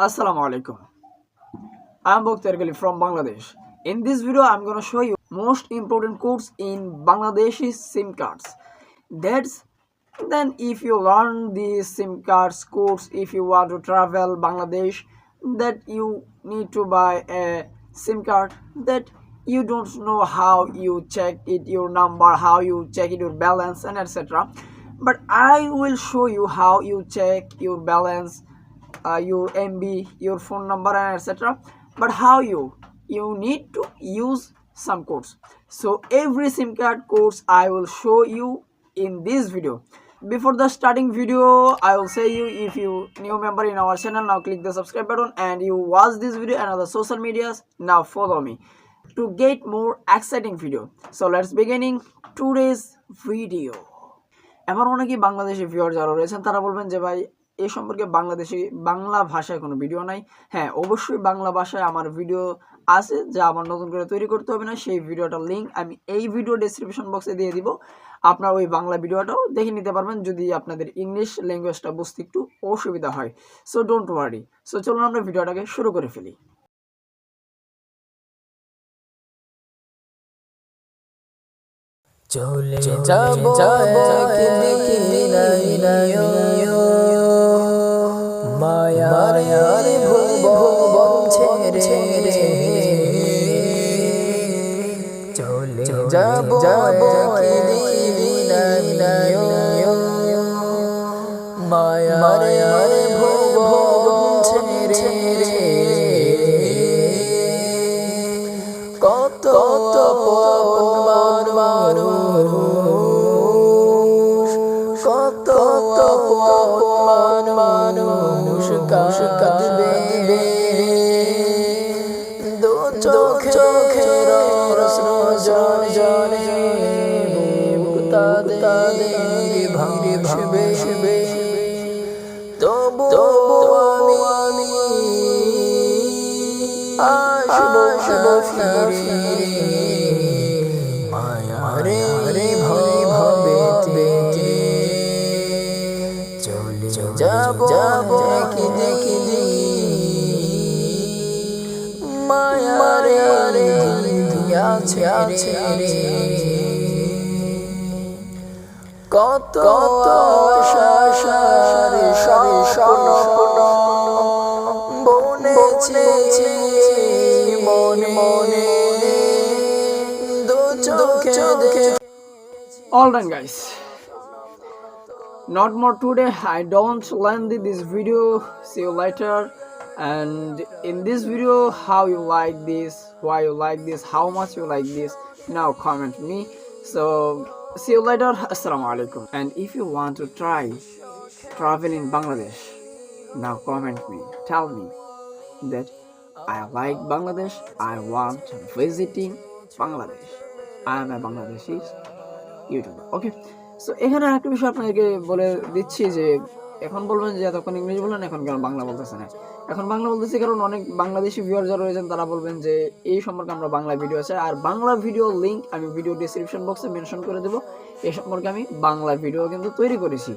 Assalamu Alaikum. I'm Bokther Galib from Bangladesh. In this video, I'm gonna show you most important codes in Bangladeshi SIM cards. That's then if you learn these SIM cards codes, if you want to travel Bangladesh, that you need to buy a SIM card that you don't know how you check it, your number, how you check it, your balance, and etc. But I will show you how you check your balance, your MB, your phone number, and etc. But how you need to use some codes. So every SIM card codes I will show you in this video. Before the starting video, I will say you, if you new member in our channel, now click the subscribe button, and you watch this video and other social medias, now follow me to get more exciting video. So let's beginning today's video. এমন অনেকেই Bangladeshi viewer যারা রয়েছেন তারা বলবেন যে ভাই এই সম্পর্কে বাংলা ভাষায় কোনো ভিডিও নাই। হ্যাঁ, অবশ্যই বাংলা ভাষায় আমার ভিডিও আছে যা আমার নতুন করে তৈরি করতে হবে না। সেই ভিডিওটার লিঙ্ক আমি এই ভিডিও ডেসক্রিপশন বক্সে দিয়ে দিব, আপনারা ওই বাংলা ভিডিওটাও দেখে নিতে পারবেন যদি আপনাদের ইংলিশ ল্যাঙ্গুয়েজটা বুঝতে একটু অসুবিধা হয়। So don't worry. সো চলুন আমরা ভিডিওটাকে শুরু করে ফেলি। চলে যাব মায়ার ভুবন ছেড়ে চলে যাব মায়ার ভুবন ছেড়ে কত মানুষ কাঁদবে দু চোখের জলে বুক তাদের ভাঙবে তবু আমি আসবো ফিরে মায়ারে ভাবে চলে যাব দেখি মায়ারে আছে কত স্বপ্ন বনেছে মনে দু চোখে। All done, guys. Not more today. I don't lengthy this video. See you later. And in this video, how you like this, why you like this, how much you like this, now comment me. So see you later. Assalamu Alaikum. And if you want to try travel in Bangladesh, now comment me, tell me that I like Bangladesh, I want visiting Bangladesh. I am a Bangladeshi YouTuber. Okay. So এখানে আরেকটা বিষয় আপনাদেরকে বলে দিচ্ছি যে এখন বলবেন যে এতক্ষণ ইংলিশ বললেন এখন কেন বাংলা বলতেছে না। এখন বাংলা বলতেছি কারণ অনেক বাংলাদেশি ভিউয়ার যারা রয়েছেন তারা বলবেন যে এই সম্পর্কে আমরা বাংলা ভিডিও আছে, আর বাংলা ভিডিও লিঙ্ক আমি ভিডিও ডেসক্রিপশন বক্সে মেনশন করে দেবো। এই সম্পর্কে আমি বাংলা ভিডিও কিন্তু তৈরি করেছি।